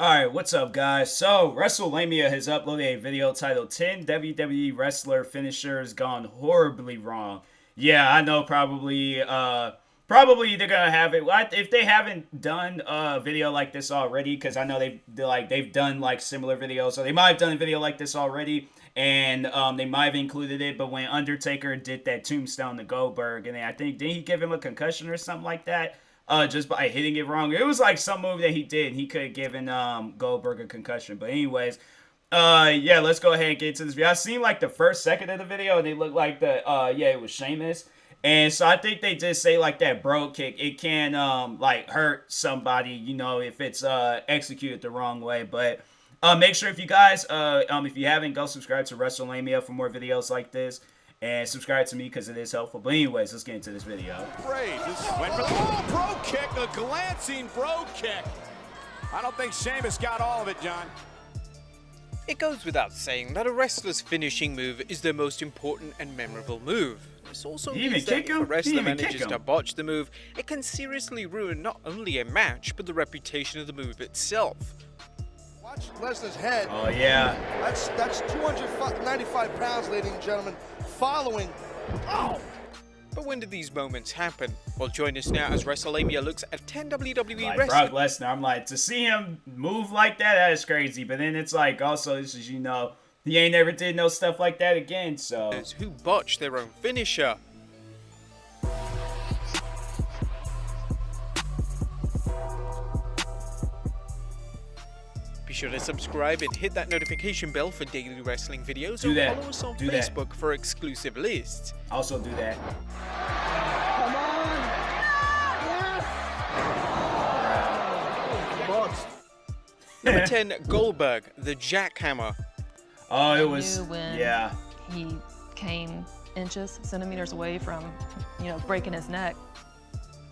Alright, what's up guys? So, WrestleMania has uploaded a video titled 10 WWE Wrestler Finishers Gone Horribly Wrong. Yeah, I know probably they're gonna have it. If they haven't done a video like this already, because I know they've done like similar videos, so they might have done a video like this already, and they might have included it, but when Undertaker did that tombstone to Goldberg, and then I think, didn't he give him a concussion or something like that? Just by hitting it wrong. It was like some move that he did. He could have given Goldberg a concussion. But anyways, yeah, let's go ahead and get into this video. I seen like the first second of the video, and it looked like it was Sheamus. And so I think they just say like that bro kick, it can like hurt somebody, you know, if it's executed the wrong way. But make sure if you guys if you haven't, go subscribe to WrestleMania for more videos like this. And subscribe to me because it is helpful. But anyways, let's get into this video. Went for the bro kick, a glancing bro kick. I don't think Sheamus got all of it, John. It goes without saying that a wrestler's finishing move is their most important and memorable move. This also means that if a wrestler manages to botch the move, it can seriously ruin not only a match, but the reputation of the move itself. Watch Lesnar's head. Oh yeah. That's 295 pounds, ladies and gentlemen. Following. Oh! But when did these moments happen? Well, join us now as WrestleMania looks at 10 WWE like wrestling. Brock Lesnar, I'm like, to see him move like that, that is crazy. But then it's like, also, this is, you know, he ain't never did no stuff like that again, so. Who botched their own finisher. Be sure to subscribe and hit that notification bell for daily wrestling videos, or follow us on Facebook for exclusive lists. Also do that. Come on! Number 10, Goldberg, the jackhammer. Oh, it was, when he came centimeters away from, breaking his neck.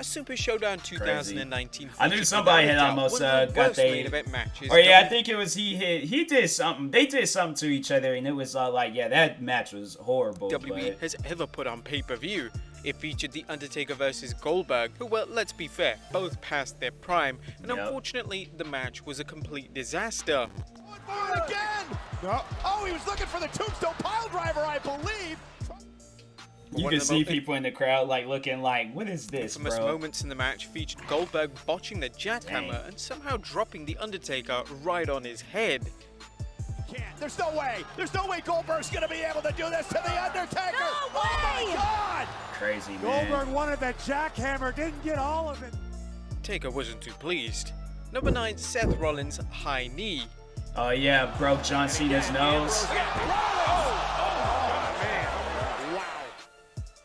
A Super Showdown 2019. I knew somebody had almost got main event matches. Oh yeah, I think it was he did something. They did something to each other, and it was like, yeah, that match was horrible. WWE has ever put on pay-per-view. It featured The Undertaker versus Goldberg, who, well, let's be fair, both passed their prime, and unfortunately, the match was a complete disaster. Again! No. Oh, he was looking for the tombstone pile driver, I believe. You can see people in the crowd like looking like, what is this, bro? Infamous moments in the match featured Goldberg botching the jackhammer and somehow dropping The Undertaker right on his head. There's no way Goldberg's gonna be able to do this to The Undertaker! No way! Oh my God! Crazy, man. Goldberg wanted that jackhammer, didn't get all of it. Taker wasn't too pleased. Number 9, Seth Rollins' high knee. Oh yeah, broke John Cena's nose.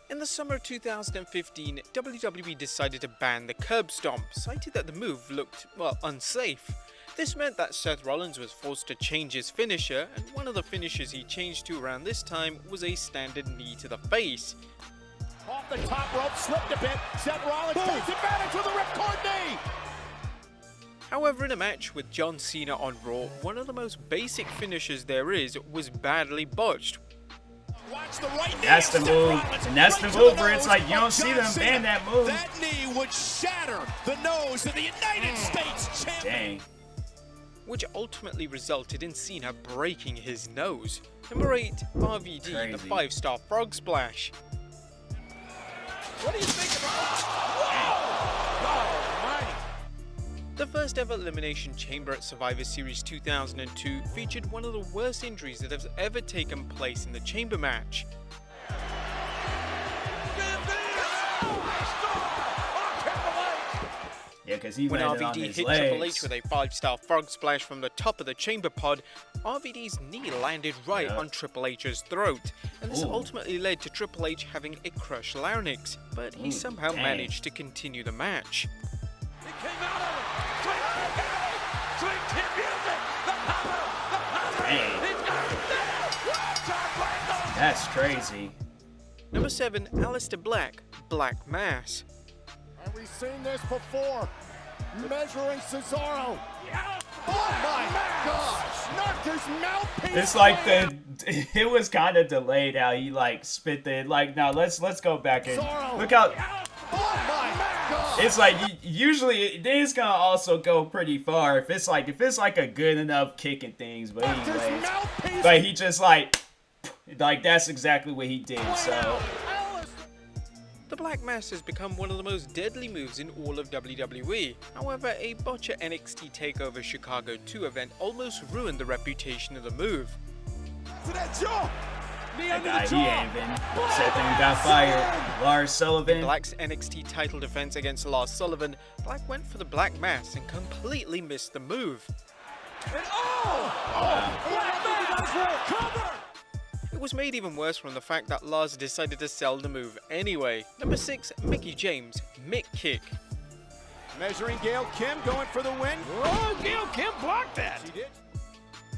In the summer of 2015, WWE decided to ban the curb stomp, citing that the move looked, well, unsafe. This meant that Seth Rollins was forced to change his finisher, and one of the finishers he changed to around this time was a standard knee to the face. Off the top rope, slipped a bit. Seth Rollins takes advantage with a ripcord knee. However, in a match with John Cena on Raw, one of the most basic finishers there is was badly botched. Watch the right knee. That's the move. And that's the move where it's like you don't see them ban that move. That knee would shatter the nose of the United States champion. Dang. Which ultimately resulted in Cena breaking his nose. Number 8, RVD, the 5-star frog splash. What do you think about The first ever Elimination Chamber at Survivor Series 2002 featured one of the worst injuries that has ever taken place in the chamber match. Yeah, because he when landed RVD on his hit legs. Triple H with a 5-star frog splash from the top of the chamber pod, RVD's knee landed right on Triple H's throat, and this ultimately led to Triple H having a crushed larynx, but he somehow managed to continue the match. That's crazy. Number 7, Aleister Black, Black Mass. Have we seen this before? Measuring Cesaro. Oh my gosh! Knocked his mouthpiece. It's like it was kind of delayed how he like spit the like. Now let's go back and look how. Oh my gosh! It's like usually then it's gonna also go pretty far if it's like a good enough kick and things. But anyways, but he just like that's exactly what he did. So The Black Mass has become one of the most deadly moves in all of WWE. However, a botcher NXT TakeOver Chicago 2 event almost ruined the reputation of the move. that guy, he ain't even said that he got fired. Lars Sullivan. Black's NXT title defense against Lars Sullivan, Black went for the Black Mass and completely missed the move. It was made even worse from the fact that Lars decided to sell the move anyway. Number 6, Mickie James, Mick Kick. Measuring Gail Kim, going for the win. Oh, Gail Kim blocked that. She did.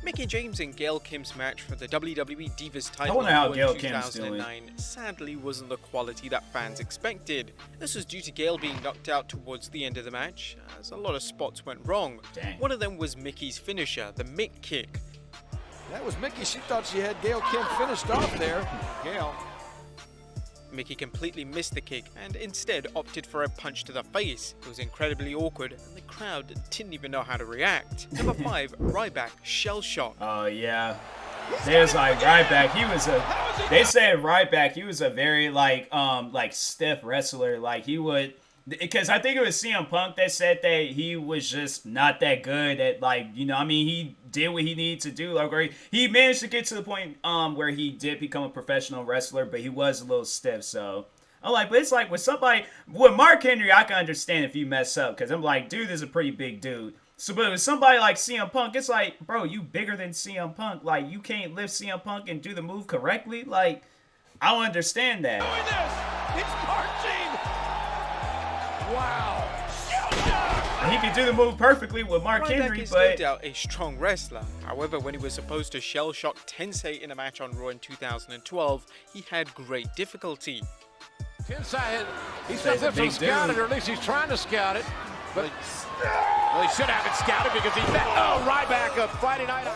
Mickie James and Gail Kim's match for the WWE Divas title I wonder how in Gail Kim's 2009 sadly wasn't the quality that fans expected. This was due to Gail being knocked out towards the end of the match, as a lot of spots went wrong. Dang. One of them was Mickie's finisher, the Mick Kick. That was Mickie. She thought she had Gail Kim finished off there. Gail. Mickie completely missed the kick and instead opted for a punch to the face. It was incredibly awkward and the crowd didn't even know how to react. Number 5, Ryback, Shell Shock. Oh yeah. There's like Ryback. They said Ryback. He was a very like stiff wrestler. Like he would, because I think it was CM Punk that said that he was just not that good at he did what he needed to do. Like he managed to get to the point where he did become a professional wrestler, but he was a little stiff. So I'm like, but it's like with Mark Henry, I can understand if you mess up because I'm like, dude is a pretty big dude. So, but with somebody like CM Punk, it's like, bro, you bigger than CM Punk. Like, you can't lift CM Punk and do the move correctly. Like, I don't understand that. It's marching. Wow. He can do the move perfectly with Mark Ryback Henry, is but no doubt a strong wrestler. However, when he was supposed to shell shock Tensei in a match on Raw in 2012, he had great difficulty. Tensei, he's not lifting scouted, or at least he's trying to scout it. But well, he should have it scouted because he met Ryback of Friday night.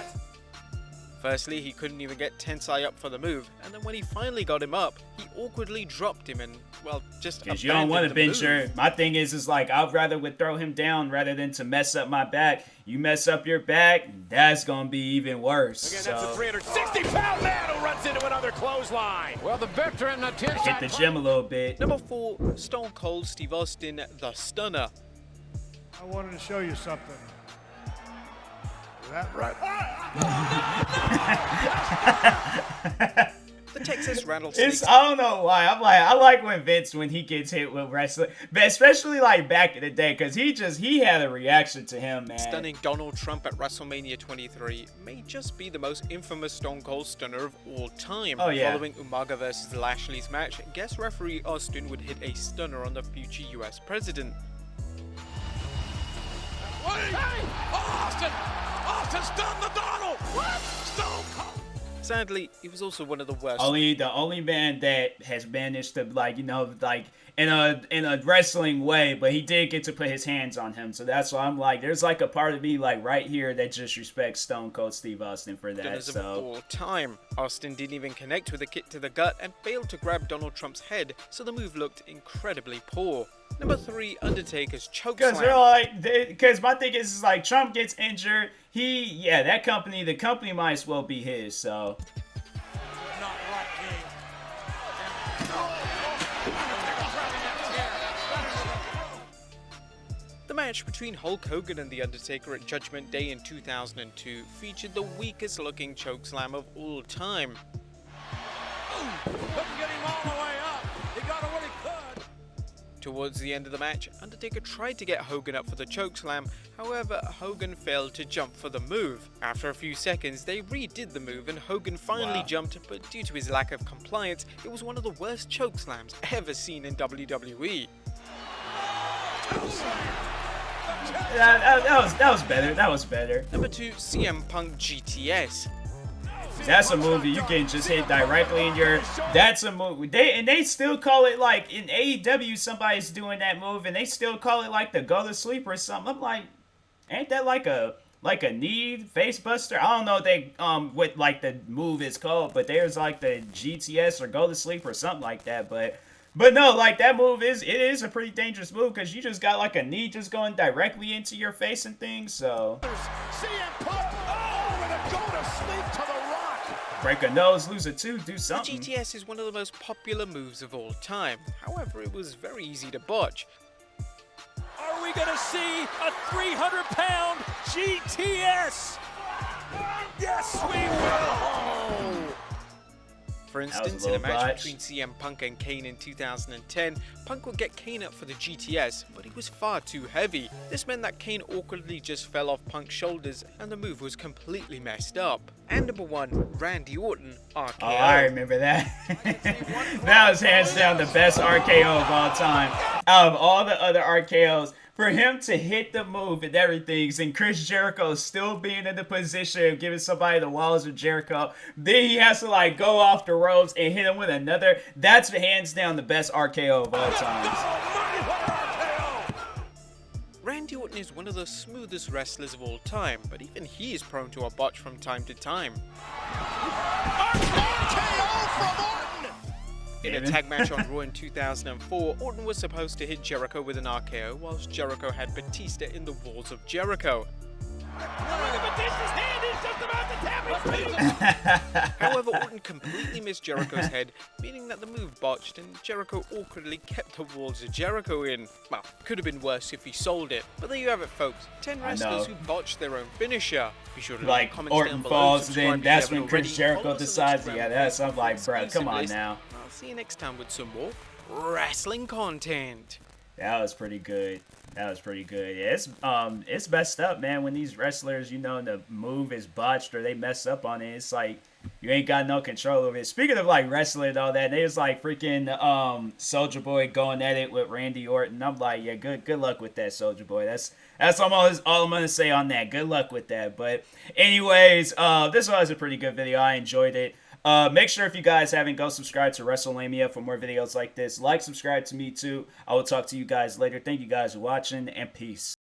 Firstly, he couldn't even get Tensei up for the move, and then when he finally got him up, he awkwardly dropped him and, well, just because you don't want to bench her. My thing is like, I'd rather would throw him down rather than to mess up my back. You mess up your back, that's going to be even worse. Again, that's a 360-pound man who runs into another clothesline. Well, the veteran, the Tensei hit the gym a little bit. Number 4, Stone Cold Steve Austin, the Stunner. I wanted to show you something. Is that right? The Texas Rattlesnake. I don't know why. I like when Vince, when he gets hit with wrestling, but especially like back in the day, because he had a reaction to him, man. Stunning Donald Trump at WrestleMania 23 may just be the most infamous Stone Cold Stunner of all time. Oh, yeah. Following Umaga vs. Lashley's match, guest referee Austin would hit a stunner on the future US president. Hey! Austin stunned the Donald! What? Stone Cold! Sadly, he was also one of the worst. The only man that has managed to in a wrestling way, but he did get to put his hands on him. So that's why I'm like, there's like a part of me like right here that just respects Stone Cold Steve Austin for that. Of all time. Austin didn't even connect with a kick to the gut and failed to grab Donald Trump's head, so the move looked incredibly poor. Number 3, Undertaker's chokeslam. Because my thing is like Trump gets injured, the company might as well be his. So. Not right, King. The match between Hulk Hogan and The Undertaker at Judgment Day in 2002 featured the weakest looking chokeslam of all time. Couldn't get him all the way up. He got what he could. Towards the end of the match, Undertaker tried to get Hogan up for the chokeslam, however, Hogan failed to jump for the move. After a few seconds, they redid the move and Hogan finally jumped, but due to his lack of compliance, it was one of the worst chokeslams ever seen in WWE. That was better. Number 2, CM Punk GTS. That's a movie you can just hit directly in your. That's a movie. They still call it like in AEW. Somebody's doing that move, and they still call it like the go to sleep or something. I'm like, ain't that like a knee face buster? I don't know what like the move is called, but there's like the GTS or go to sleep or something like that. But But no, like that move is a pretty dangerous move because you just got like a knee just going directly into your face and things. So CM Punk, oh, and a go to sleep to the Rock. break a nose, lose a tooth, do The something. GTS is one of the most popular moves of all time. However, it was very easy to botch. Are we gonna see a 300-pound GTS? Yes, we will. For was a instance, in a little match botch. between CM Punk and Kane in 2010, Punk would get Kane up for the GTS, but he was far too heavy. This meant that Kane awkwardly just fell off Punk's shoulders and the move was completely messed up. And number 1, Randy Orton, RKO. Oh, I remember that. That was hands down the best RKO of all time. Out of all the other RKOs, for him to hit the move and everything, and Chris Jericho still being in the position of giving somebody the walls of Jericho, then he has to like go off the ropes and hit him with another. That's hands down the best RKO of all time. Randy Orton is one of the smoothest wrestlers of all time, but even he is prone to a botch from time to time. In a tag match on Raw in 2004, Orton was supposed to hit Jericho with an RKO, whilst Jericho had Batista in the walls of Jericho. However, Orton completely missed Jericho's head, meaning that the move botched and Jericho awkwardly kept the walls of Jericho in. Well, could have been worse if he sold it. But there you have it, folks. 10 wrestlers who botched their own finisher. Be sure to leave Like comments down Orton below, falls, subscribe then if that's you when haven't Chris already, Jericho follow us on decides, Instagram yeah, for that's, I'm like, bruh, exclusive come on list. now. I'll see you next time with some more wrestling content. That was pretty good. That was pretty good. Yeah, it's messed up, man. When these wrestlers, you know, the move is botched or they mess up on it, it's like you ain't got no control over it. Speaking of like wrestling and all that, they was like freaking Soulja Boy going at it with Randy Orton. I'm like, yeah, good luck with that, Soulja Boy. That's almost all I'm gonna say on that. Good luck with that. But anyways, this was a pretty good video. I enjoyed it. Make sure if you guys haven't, go subscribe to WrestleLamia for more videos like this. Like, subscribe to me too. I will talk to you guys later. Thank you guys for watching, and peace.